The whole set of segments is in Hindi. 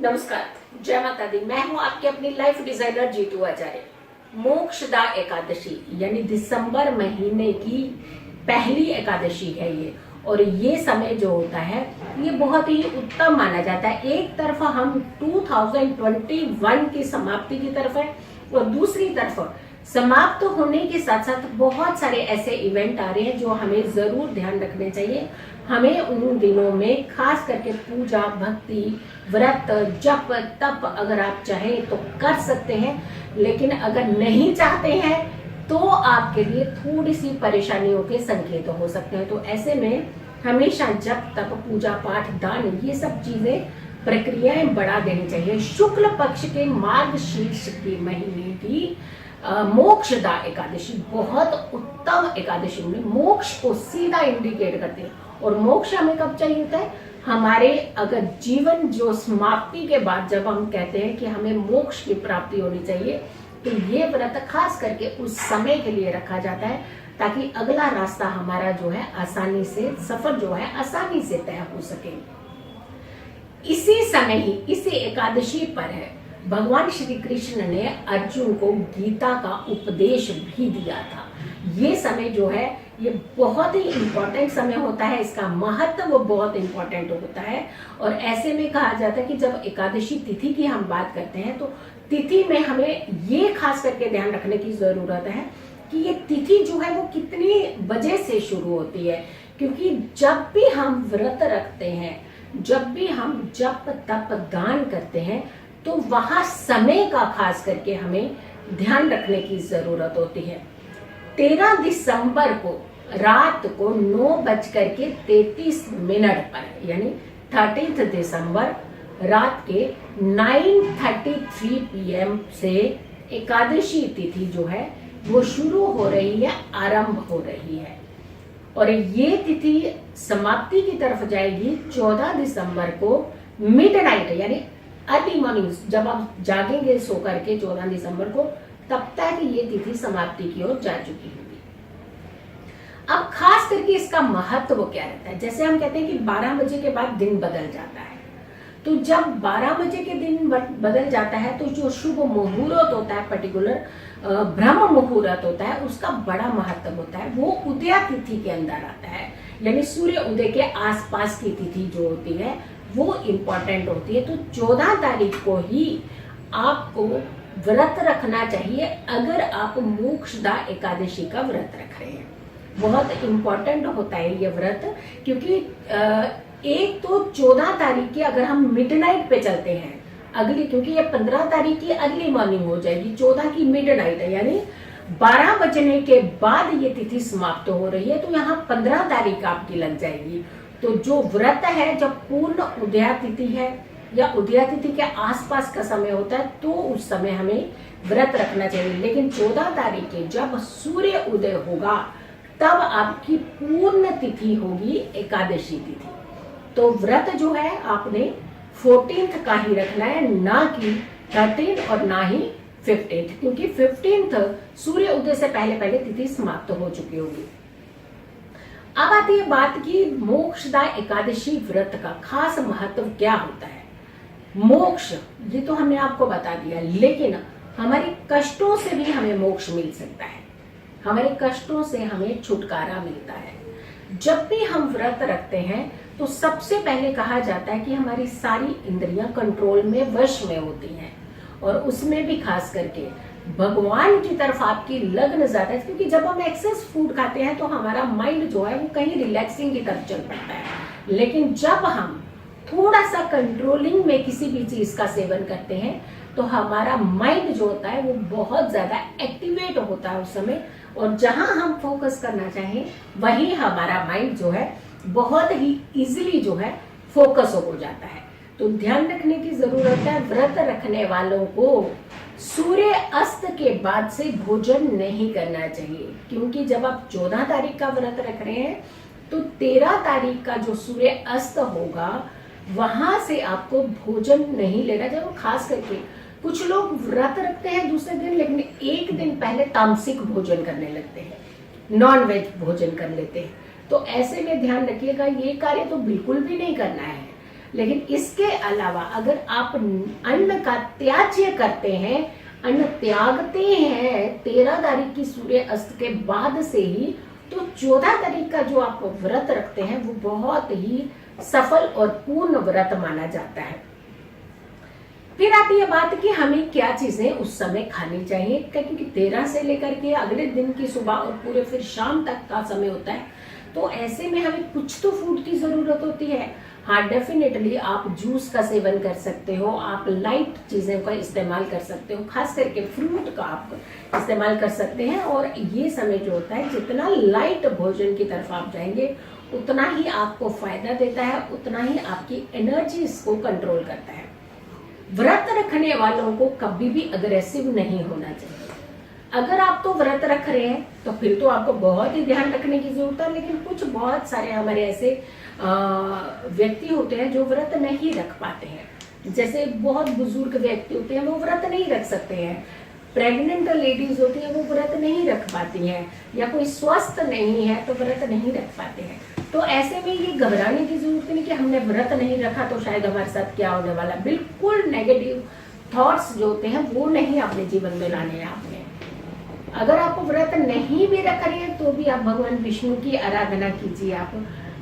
नमस्कार, जय माता दी। मैं हूं आपकी अपनी लाइफ डिजाइनर जीतू आचार्य। मोक्षदा एकादशी यानी दिसंबर महीने की पहली एकादशी है ये। और ये समय जो होता है ये बहुत ही उत्तम माना जाता है। एक तरफ हम 2021 की समाप्ति की तरफ है और दूसरी तरफ समाप्त होने के साथ साथ बहुत सारे ऐसे इवेंट आ रहे हैं जो हमें जरूर ध्यान रखने चाहिए। हमें उन दिनों में खास करके पूजा, भक्ति, व्रत, जप, तप अगर आप चाहें तो कर सकते हैं, लेकिन अगर नहीं चाहते हैं तो आपके लिए थोड़ी सी परेशानियों के संकेत हो सकते हैं। तो ऐसे में हमेशा जप, तप, पूजा पाठ, दान, ये सब चीजें, प्रक्रियाएं बढ़ा देनी चाहिए। शुक्ल पक्ष के मार्गशीर्ष के महीने की मोक्षदा एकादशी बहुत उत्तम एकादशी में मोक्ष को सीधा इंडिकेट करती है। और मोक्ष हमें कब चाहिए होता है? हमारे अगर जीवन जो समाप्ति के बाद जब हम कहते हैं कि हमें मोक्ष की प्राप्ति होनी चाहिए, तो ये व्रत खास करके उस समय के लिए रखा जाता है ताकि अगला रास्ता हमारा जो है आसानी से, सफर जो है आसानी से तय हो सके। इसी समय ही, इसी एकादशी पर है भगवान श्री कृष्ण ने अर्जुन को गीता का उपदेश भी दिया था। ये समय जो है ये बहुत ही इंपॉर्टेंट समय होता है, इसका महत्व बहुत इंपॉर्टेंट होता है। और ऐसे में कहा जाता है कि जब एकादशी तिथि की हम बात करते हैं तो तिथि में हमें ये खास करके ध्यान रखने की जरूरत है कि ये तिथि जो है वो कितनी बजे से शुरू होती है। क्योंकि जब भी हम व्रत रखते हैं, जब भी हम जप, तप, दान करते हैं, तो वहां समय का खास करके हमें ध्यान रखने की जरूरत होती है। 13 दिसंबर को रात को 9:33 पर यानी 13 दिसंबर रात के 9:33 PM से एकादशी तिथि जो है वो शुरू हो रही है, आरंभ हो रही है। और ये तिथि समाप्ति की तरफ जाएगी 14 दिसंबर को मिडनाइट यानी अर्ली मॉर्निंग, जब आप जागेंगे सो करके 14 दिसंबर को, तब तक ये तिथि समाप्ति की ओर जा चुकी होगी। अब खास करके इसका महत्व क्या रहता है? जैसे हम कहते हैं कि 12 बजे के बाद दिन बदल जाता है, तो जब 12 बजे के दिन बदल जाता है तो जो शुभ मुहूर्त होता है, पर्टिकुलर ब्रह्म मुहूर्त होता है, उसका बड़ा महत्व होता है। वो उदय तिथि के अंदर आता है, यानी सूर्य उदय के आसपास की तिथि जो होती है वो इम्पोर्टेंट होती है। तो 14 तारीख को ही आपको व्रत रखना चाहिए अगर आप मोक्षदा एकादशी का व्रत रख रहे हैं। बहुत इम्पोर्टेंट होता है ये व्रत, क्योंकि एक तो 14 तारीख की अगर हम मिडनाइट पे चलते हैं अगली, क्योंकि ये 15 तारीख की अर्ली मॉर्निंग हो जाएगी, 14 की मिडनाइट है यानी 12 बजने के बाद ये तिथि समाप्त हो रही है, तो यहाँ 15 तारीख आपकी लग जाएगी। तो जो व्रत है, जब पूर्ण उदया तिथि है या उदया तिथि के आसपास का समय होता है, तो उस समय हमें व्रत रखना चाहिए। लेकिन 14 तारीख के जब सूर्य उदय होगा तब आपकी पूर्ण तिथि होगी एकादशी तिथि। तो व्रत जो है आपने 14th का ही रखना है, ना कि 13 और ना ही 15th, क्योंकि 15th सूर्य उदय से पहले पहले तिथि समाप्त हो चुकी होगी। अब आती है बात की मोक्षदा एकादशी व्रत का खास महत्व क्या होता है। मोक्ष ये तो हमने आपको बता दिया, लेकिन हमारे कष्टों से भी हमें मोक्ष मिल सकता है, हमारे कष्टों से हमें छुटकारा मिलता है। जब भी हम व्रत रखते हैं तो सबसे पहले कहा जाता है कि हमारी सारी इंद्रियां कंट्रोल में, वश में होती हैं, और उसमें भी खास करके भगवान की तरफ आपकी लगन ज्यादा है। क्योंकि जब हम एक्सेस फूड खाते हैं तो हमारा माइंड जो है वो कहीं रिलैक्सिंग की तरफ चल पड़ता है, लेकिन जब हम थोड़ा सा कंट्रोलिंग में किसी भी चीज का सेवन करते हैं तो हमारा माइंड जो होता है वो बहुत ज्यादा एक्टिवेट होता है उस समय, और जहां हम फोकस करना चाहें वही हमारा माइंड जो है बहुत ही इजीली जो है फोकस हो जाता है। तो ध्यान रखने की जरूरत है, व्रत रखने वालों को सूर्य अस्त के बाद से भोजन नहीं करना चाहिए। क्योंकि जब आप 14 तारीख का व्रत रख रहे हैं तो 13 तारीख का जो सूर्य अस्त होगा वहां से आपको भोजन नहीं लेना चाहिए। खास करके कुछ लोग व्रत रखते हैं दूसरे दिन, लेकिन एक दिन पहले तामसिक भोजन करने लगते हैं, नॉन वेज भोजन कर लेते हैं। तो ऐसे में ध्यान रखिएगा, ये कार्य तो बिल्कुल भी नहीं करना है। लेकिन इसके अलावा अगर आप अन्न का त्याज्य करते हैं, अन्न त्यागते हैं 13 तारीख की सूर्य अस्त के बाद से ही, तो 14 तारीख का जो आप व्रत रखते हैं वो बहुत ही सफल और पूर्ण व्रत माना जाता है। फिर आती है बात कि हमें क्या चीजें उस समय खानी चाहिए, क्योंकि 13 से लेकर के अगले दिन की सुबह और पूरे फिर शाम तक का समय होता है, तो ऐसे में हमें कुछ तो फूड की जरूरत होती है। हाँ, डेफिनेटली आप जूस का सेवन कर सकते हो, आप लाइट चीजें का इस्तेमाल कर सकते हो, खास करके फ्रूट का आप इस्तेमाल कर सकते हैं। और ये समय जो होता है, जितना लाइट भोजन की तरफ आप जाएंगे उतना ही आपको फायदा देता है, उतना ही आपकी एनर्जी को कंट्रोल करता है। व्रत रखने वालों को कभी भी अग्रेसिव नहीं होना चाहिए। अगर आप तो व्रत रख रहे हैं तो फिर तो आपको बहुत ही ध्यान रखने की जरूरत है, लेकिन कुछ बहुत सारे हमारे ऐसे व्यक्ति होते हैं जो व्रत नहीं रख पाते हैं। जैसे बहुत बुजुर्ग व्यक्ति होते हैं, वो व्रत नहीं रख सकते हैं। प्रेग्नेंट लेडीज होती हैं, वो व्रत नहीं रख पाती हैं, या कोई स्वस्थ नहीं है तो व्रत नहीं रख पाते हैं। तो ऐसे में ये घबराने की जरूरत नहीं कि हमने व्रत नहीं रखा तो शायद हमारे साथ क्या होने वाला। बिल्कुल नेगेटिव थॉट्स जो होते हैं वो नहीं अपने जीवन में लाने हैं आपने। अगर आप व्रत नहीं भी रख रहे हैं तो भी आप भगवान विष्णु की आराधना कीजिए, आप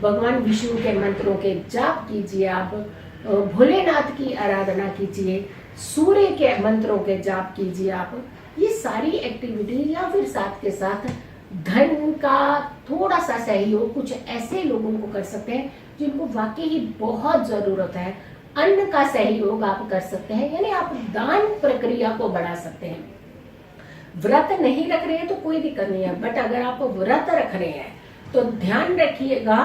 भगवान विष्णु के मंत्रों के जाप कीजिए, आप भोलेनाथ की आराधना कीजिए, सूर्य के मंत्रों के जाप कीजिए। आप ये सारी एक्टिविटी, या फिर साथ के साथ धन का थोड़ा सा सहयोग कुछ ऐसे लोगों को कर सकते हैं जिनको वाकई ही बहुत जरूरत है। अन्न का सहयोग आप कर सकते हैं, यानी आप दान प्रक्रिया को बढ़ा सकते हैं। व्रत नहीं रख रहे हैं तो कोई दिक्कत नहीं है, बट अगर आप व्रत रख रहे हैं तो ध्यान रखिएगा,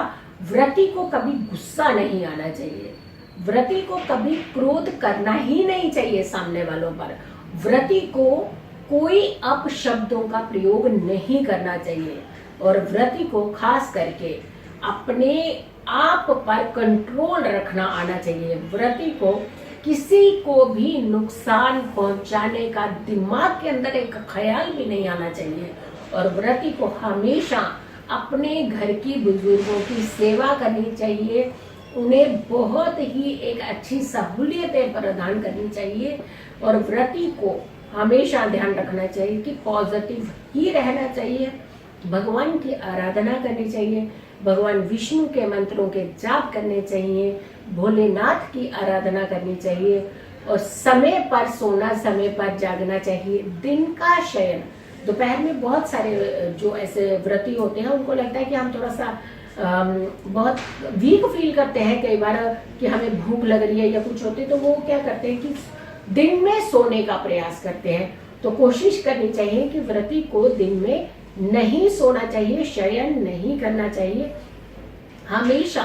व्रती को कभी गुस्सा नहीं आना चाहिए, व्रती को कभी क्रोध करना ही नहीं चाहिए सामने वालों पर, व्रती को कोई अपशब्दों का प्रयोग नहीं करना चाहिए, और व्रती को खास करके अपने आप पर कंट्रोल रखना आना चाहिए। व्रती को किसी को भी नुकसान पहुंचाने का दिमाग के अंदर एक ख्याल भी नहीं आना चाहिए, और व्रती को हमेशा अपने घर की बुजुर्गों की सेवा करनी चाहिए, उन्हें बहुत ही एक अच्छी सहूलियतें प्रदान करनी चाहिए, और व्रती को हमेशा ध्यान रखना चाहिए कि पॉजिटिव ही रहना चाहिए, भगवान की आराधना करनी चाहिए, भगवान विष्णु के मंत्रों के जाप करने चाहिए, भोलेनाथ की आराधना करनी चाहिए, और समय पर सोना, समय पर जागना चाहिए। दिन का शयन, दोपहर में बहुत सारे जो ऐसे व्रती होते हैं उनको लगता है कि हम थोड़ा सा बहुत वीक फील करते हैं कई बार कि हमें भूख लग रही है या कुछ होती है, तो वो क्या करते हैं कि दिन में सोने का प्रयास करते हैं। तो कोशिश करनी चाहिए कि व्रती को दिन में नहीं सोना चाहिए, शयन नहीं करना चाहिए, हमेशा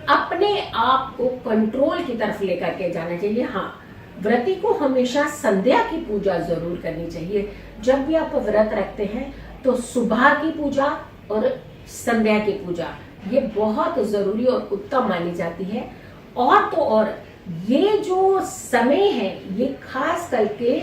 अपने आप को कंट्रोल की तरफ लेकर के जाना चाहिए। हाँ, व्रती को हमेशा संध्या की पूजा जरूर करनी चाहिए। जब भी आप व्रत रखते हैं तो सुबह की पूजा और संध्या की पूजा ये बहुत जरूरी और उत्तम मानी जाती है। और तो और ये जो समय है ये खास करके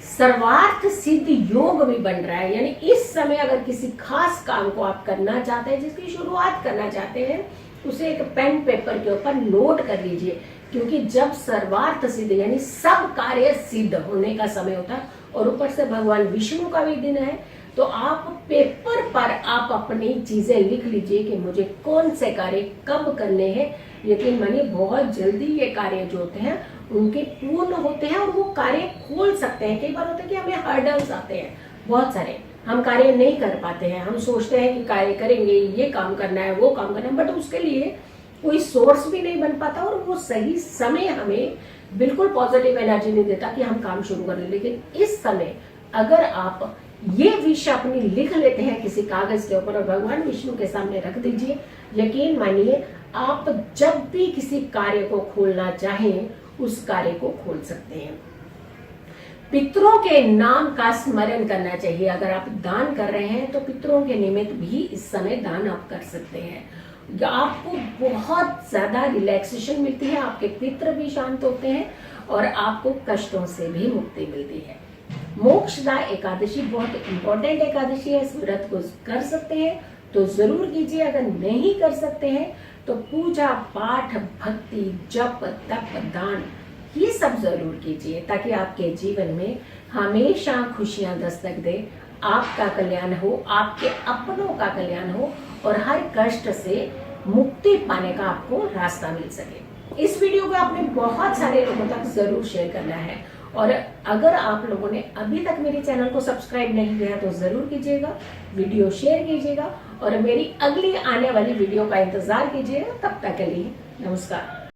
सर्वार्थ सिद्ध योग भी बन रहा है, यानी इस समय अगर किसी खास काम को आप करना चाहते हैं, जिसकी शुरुआत करना चाहते हैं, उसे एक पेन पेपर के ऊपर नोट कर लीजिए, क्योंकि जब सर्वार्थ सिद्ध यानी सब कार्य सिद्ध होने का समय होता है और ऊपर से भगवान विष्णु का भी दिन है, तो आप पेपर पर आप अपनी चीजें लिख लीजिए कि मुझे कौन से कार्य कब करने हैं। यकीन मानिए बहुत जल्दी ये कार्य जो होते हैं उनके पूर्ण होते हैं और वो कार्य खोल सकते हैं। कई बार होता है कि हमें हर्डल्स आते हैं बहुत सारे, हम कार्य नहीं कर पाते हैं, हम सोचते हैं कि कार्य करेंगे, ये काम करना है, वो काम करना है, बट उसके लिए कोई सोर्स भी नहीं बन पाता और वो सही समय हमें बिल्कुल पॉजिटिव एनर्जी नहीं देता कि हम काम शुरू कर लें। लेकिन इस समय अगर आप ये विश अपनी लिख लेते हैं किसी कागज के ऊपर और भगवान विष्णु के सामने रख दीजिए, यकीन मानिए आप जब भी किसी कार्य को खोलना चाहें उस कार्य को खोल सकते हैं। पितरों के नाम का स्मरण करना चाहिए। अगर आप दान कर रहे हैं तो पितरों के निमित्त भी इस समय दान आप कर सकते हैं। आपको बहुत ज्यादा रिलैक्सेशन मिलती है, आपके पितर भी शांत होते हैं और आपको कष्टों से भी मुक्ति मिलती है। मोक्षदा एकादशी बहुत इंपॉर्टेंट एकादशी है, इस व्रत को कर सकते हैं तो जरूर कीजिए। अगर नहीं कर सकते हैं तो पूजा पाठ भक्ति जप तप दान ये सब जरूर कीजिए, ताकि आपके जीवन में हमेशा खुशियां दस्तक दे, आपका कल्याण हो, आपके अपनों का कल्याण हो और हर कष्ट से मुक्ति पाने का आपको रास्ता मिल सके। इस वीडियो को आपने बहुत सारे लोगों तक जरूर शेयर करना है, और अगर आप लोगों ने अभी तक मेरे चैनल को सब्सक्राइब नहीं किया तो जरूर कीजिएगा, वीडियो शेयर कीजिएगा और मेरी अगली आने वाली वीडियो का इंतजार कीजिएगा। तब तक के लिए नमस्कार।